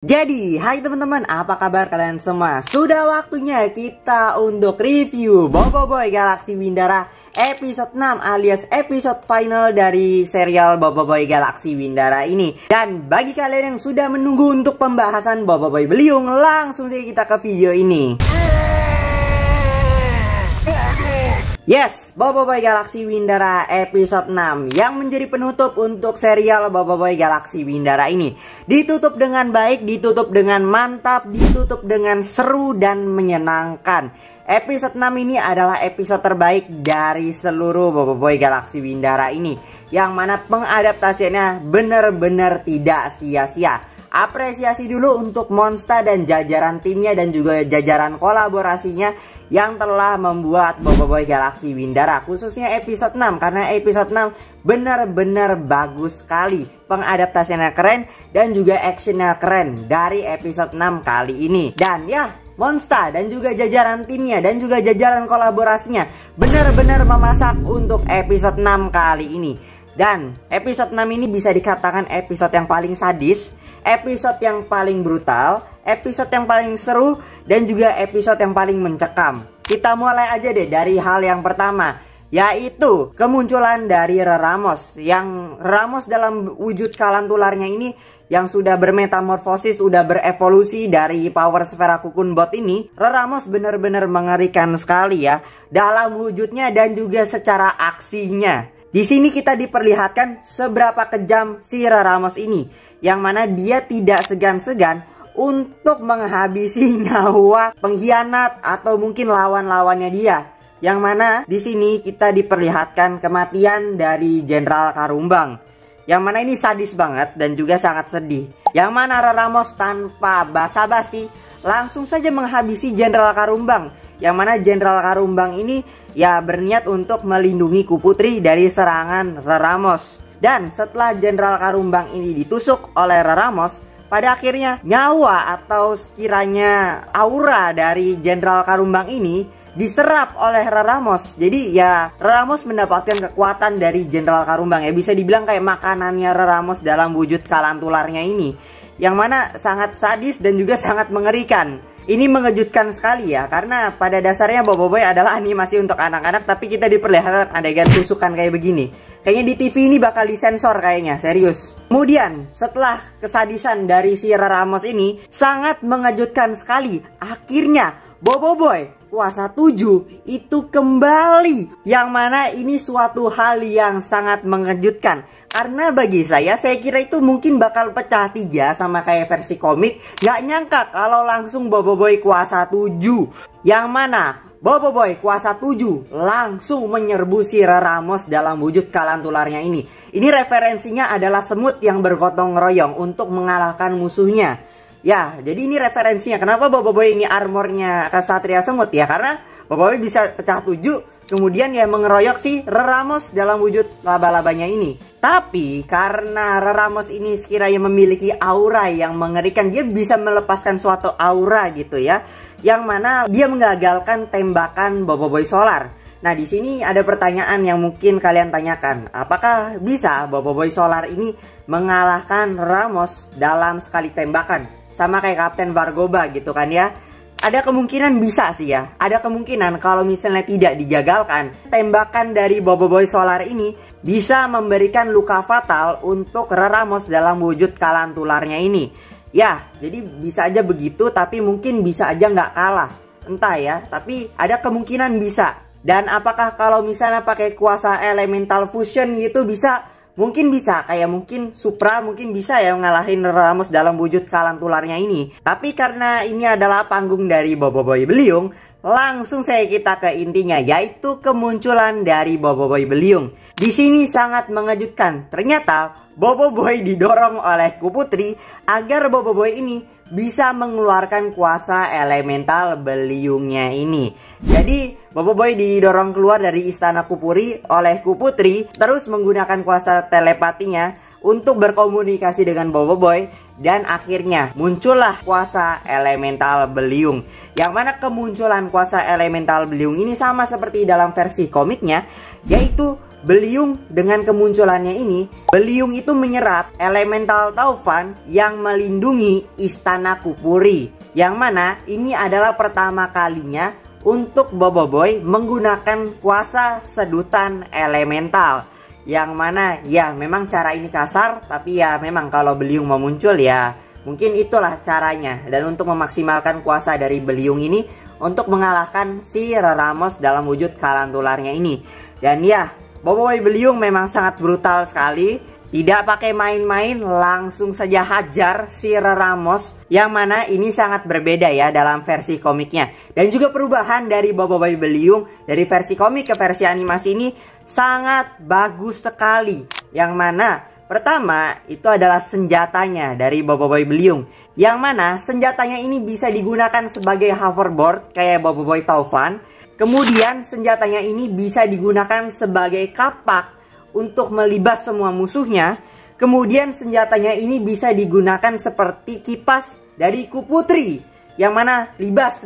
Jadi, hai teman-teman, apa kabar kalian semua? Sudah waktunya kita untuk review Boboiboy Galaxy Windara episode 6 alias episode final dari serial Boboiboy Galaxy Windara ini. Dan bagi kalian yang sudah menunggu untuk pembahasan Boboiboy Beliung, langsung saja kita ke video ini. Yes, Boboiboy Galaxy Windara episode 6 yang menjadi penutup untuk serial Boboiboy Galaxy Windara ini. Ditutup dengan baik, ditutup dengan mantap, ditutup dengan seru dan menyenangkan. Episode 6 ini adalah episode terbaik dari seluruh Boboiboy Galaxy Windara ini, yang mana pengadaptasinya benar-benar tidak sia-sia. Apresiasi dulu untuk Monsta dan jajaran timnya dan juga jajaran kolaborasinya yang telah membuat Boboiboy Galaxy Windara, khususnya episode 6, karena episode 6 benar-benar bagus sekali. Pengadaptasinya keren dan juga actionnya keren dari episode 6 kali ini. Dan ya, Monsta dan juga jajaran timnya dan juga jajaran kolaborasinya benar-benar memasak untuk episode 6 kali ini. Dan episode 6 ini bisa dikatakan episode yang paling sadis, episode yang paling brutal, episode yang paling seru, dan juga episode yang paling mencekam. Kita mulai aja deh dari hal yang pertama, yaitu kemunculan dari Reramos. Yang Reramos dalam wujud kalantularnya ini yang sudah bermetamorfosis, sudah berevolusi dari power sfera Cocoon Bot ini. Reramos benar-benar mengerikan sekali ya dalam wujudnya dan juga secara aksinya. Di sini kita diperlihatkan seberapa kejam si Reramos ini, yang mana dia tidak segan-segan untuk menghabisi nyawa pengkhianat atau mungkin lawan-lawannya dia. Yang mana di sini kita diperlihatkan kematian dari Jenderal Karumbang, yang mana ini sadis banget dan juga sangat sedih. Yang mana Reramos tanpa basa-basi langsung saja menghabisi Jenderal Karumbang, yang mana Jenderal Karumbang ini ya berniat untuk melindungi Kuputri dari serangan Reramos. Dan setelah Jenderal Karumbang ini ditusuk oleh Reramos, pada akhirnya nyawa atau sekiranya aura dari Jenderal Karumbang ini diserap oleh Reramos. Jadi ya Reramos mendapatkan kekuatan dari Jenderal Karumbang, ya bisa dibilang kayak makanannya Reramos dalam wujud kalantularnya ini, yang mana sangat sadis dan juga sangat mengerikan. Ini mengejutkan sekali ya, karena pada dasarnya Boboiboy adalah animasi untuk anak-anak, tapi kita diperlihatkan adegan tusukan kayak begini. Kayaknya di TV ini bakal disensor kayaknya, serius. Kemudian setelah kesadisan dari si Reramos ini sangat mengejutkan sekali, akhirnya Boboiboy Kuasa 7 itu kembali, yang mana ini suatu hal yang sangat mengejutkan. Karena bagi saya kira itu mungkin bakal pecah 3 sama kayak versi komik. Gak nyangka kalau langsung Boboiboy Kuasa 7, yang mana Boboiboy Kuasa 7 langsung menyerbu si Reramos dalam wujud kalantularnya ini. Ini referensinya adalah semut yang bergotong royong untuk mengalahkan musuhnya. Ya, jadi ini referensinya. Kenapa Boboiboy ini armornya Kesatria Semut? Ya karena Boboiboy bisa pecah 7, kemudian ya mengeroyok si Reramos dalam wujud laba-labanya ini. Tapi karena Reramos ini sekiranya memiliki aura yang mengerikan, dia bisa melepaskan suatu aura gitu ya, yang mana dia menggagalkan tembakan Boboiboy Solar. Nah, di sini ada pertanyaan yang mungkin kalian tanyakan. Apakah bisa Boboiboy Solar ini mengalahkan Reramos dalam sekali tembakan? Sama kayak Kapten Vargoba gitu kan ya. Ada kemungkinan bisa sih ya. Ada kemungkinan kalau misalnya tidak digagalkan, tembakan dari Boboiboy Solar ini bisa memberikan luka fatal untuk Reramos dalam wujud kalantularnya ini. Ya, jadi bisa aja begitu, tapi mungkin bisa aja nggak kalah. Entah ya, tapi ada kemungkinan bisa. Dan apakah kalau misalnya pakai kuasa Elemental Fusion gitu bisa? Mungkin bisa, kayak mungkin Supra mungkin bisa ya ngalahin Reramos dalam wujud kalantularnya ini. Tapi karena ini adalah panggung dari Boboiboy Beliung, langsung saya kita ke intinya, yaitu kemunculan dari Boboiboy Beliung. Di sini sangat mengejutkan. Ternyata Boboiboy didorong oleh Kuputri agar Boboiboy ini bisa mengeluarkan kuasa elemental Beliungnya ini. Jadi Boboiboy didorong keluar dari istana Kupuri oleh Kuputri, terus menggunakan kuasa telepatinya untuk berkomunikasi dengan Boboiboy, dan akhirnya muncullah kuasa elemental Beliung. Yang mana kemunculan kuasa elemental Beliung ini sama seperti dalam versi komiknya, yaitu Beliung dengan kemunculannya ini, Beliung itu menyerap elemental taufan yang melindungi istana Kupuri. Yang mana ini adalah pertama kalinya untuk Boboiboy menggunakan kuasa sedutan elemental. Yang mana ya memang cara ini kasar, tapi ya memang kalau Beliung mau muncul ya mungkin itulah caranya. Dan untuk memaksimalkan kuasa dari Beliung ini untuk mengalahkan si Reramos dalam wujud kalantularnya ini. Dan ya, Boboiboy Beliung memang sangat brutal sekali. Tidak pakai main-main, langsung saja hajar si Reramos. Yang mana ini sangat berbeda ya dalam versi komiknya. Dan juga perubahan dari Boboiboy Beliung dari versi komik ke versi animasi ini sangat bagus sekali. Yang mana pertama itu adalah senjatanya dari Boboiboy Beliung. Yang mana senjatanya ini bisa digunakan sebagai hoverboard kayak Boboiboy Taufan. Kemudian senjatanya ini bisa digunakan sebagai kapak untuk melibas semua musuhnya. Kemudian senjatanya ini bisa digunakan seperti kipas dari Kuputri. Yang mana libas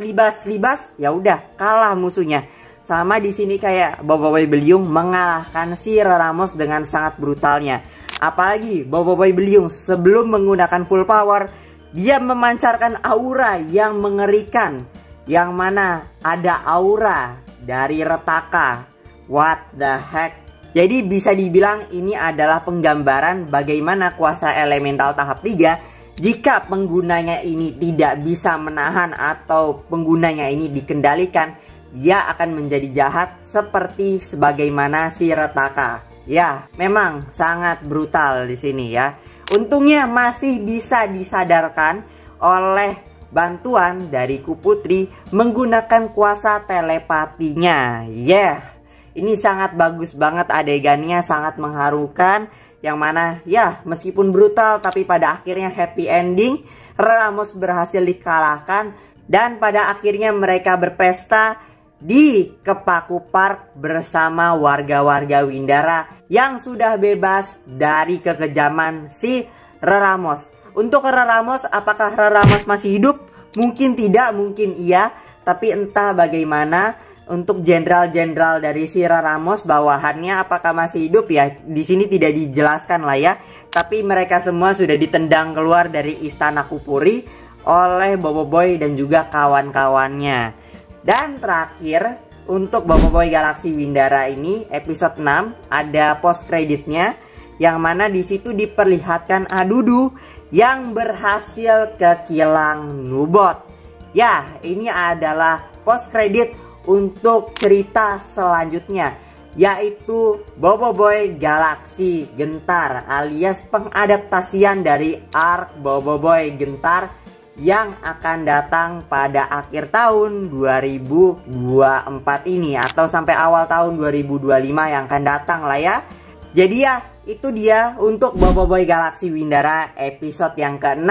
ya udah kalah musuhnya. Sama di sini kayak Boboiboy Beliung mengalahkan si Reramos dengan sangat brutalnya. Apalagi Boboiboy Beliung sebelum menggunakan full power, dia memancarkan aura yang mengerikan. Yang mana ada aura dari Retaka. What the heck? Jadi bisa dibilang ini adalah penggambaran bagaimana kuasa elemental tahap 3 jika penggunanya ini tidak bisa menahan atau penggunanya ini dikendalikan, dia akan menjadi jahat seperti sebagaimana si Retaka. Ya, memang sangat brutal di sini ya. Untungnya masih bisa disadarkan oleh bantuan dari Kuputri menggunakan kuasa telepatinya. Ini sangat bagus banget adegannya, sangat mengharukan. Yang mana ya meskipun brutal tapi pada akhirnya happy ending. Reramos berhasil dikalahkan dan pada akhirnya mereka berpesta di Kepaku Park bersama warga-warga Windara yang sudah bebas dari kekejaman si Reramos. Untuk Reramos, apakah Reramos masih hidup? Mungkin tidak, mungkin iya. Tapi entah bagaimana untuk jenderal-jenderal dari si Reramos bawahannya apakah masih hidup ya? Di sini tidak dijelaskan lah ya. Tapi mereka semua sudah ditendang keluar dari istana Kupuri oleh Boboiboy dan juga kawan-kawannya. Dan terakhir untuk Boboiboy Galaxy Windara ini episode 6 ada post kreditnya. Yang mana di situ diperlihatkan Adudu yang berhasil ke kilang Nubot. Ya, ini adalah post kredit untuk cerita selanjutnya, yaitu Boboiboy Galaxy Gentar alias pengadaptasian dari arc Boboiboy Gentar yang akan datang pada akhir tahun 2024 ini atau sampai awal tahun 2025 yang akan datang lah ya. Jadi ya itu dia untuk Boboiboy Galaxy Windara episode yang ke-6.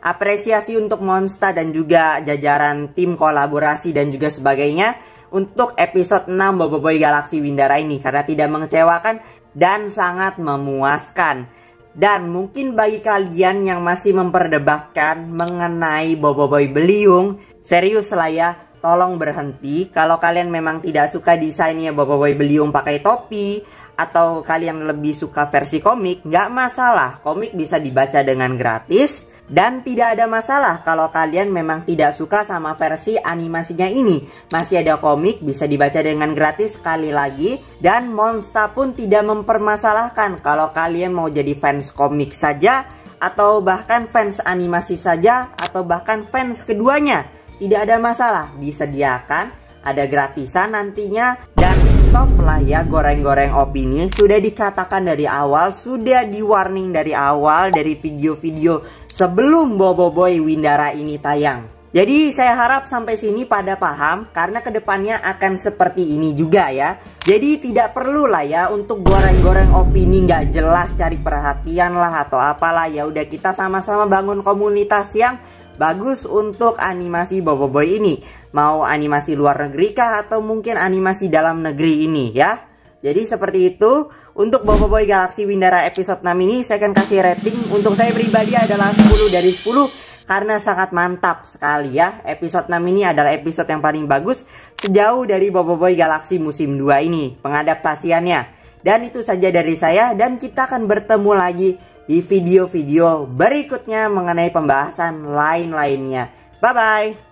Apresiasi untuk Monsta dan juga jajaran tim kolaborasi dan juga sebagainya untuk episode 6 Boboiboy Galaxy Windara ini karena tidak mengecewakan dan sangat memuaskan. Dan mungkin bagi kalian yang masih memperdebatkan mengenai Boboiboy Beliung, serius lah ya, tolong berhenti. Kalau kalian memang tidak suka desainnya Boboiboy Beliung pakai topi, atau kalian lebih suka versi komik, nggak masalah. Komik bisa dibaca dengan gratis. Dan tidak ada masalah kalau kalian memang tidak suka sama versi animasinya ini. Masih ada komik, bisa dibaca dengan gratis sekali lagi. Dan Monsta pun tidak mempermasalahkan kalau kalian mau jadi fans komik saja, atau bahkan fans animasi saja, atau bahkan fans keduanya. Tidak ada masalah, disediakan, ada gratisan nantinya. Dan stop lah ya goreng-goreng opini. Sudah dikatakan dari awal, sudah di warning dari awal dari video-video sebelum Boboiboy Windara ini tayang. Jadi saya harap sampai sini pada paham, karena kedepannya akan seperti ini juga ya. Jadi tidak perlu lah ya untuk goreng-goreng opini nggak jelas, cari perhatian lah atau apalah. Ya udah, kita sama-sama bangun komunitas yang bagus untuk animasi Boboiboy ini. Mau animasi luar negeri kah atau mungkin animasi dalam negeri ini ya. Jadi seperti itu. Untuk Boboiboy Galaxy Windara episode 6 ini saya akan kasih rating. Untuk saya pribadi adalah 10 dari 10 karena sangat mantap sekali ya. Episode 6 ini adalah episode yang paling bagus sejauh dari Boboiboy Galaxy musim 2 ini pengadaptasiannya. Dan itu saja dari saya, dan kita akan bertemu lagi di video-video berikutnya mengenai pembahasan lain-lainnya. Bye-bye.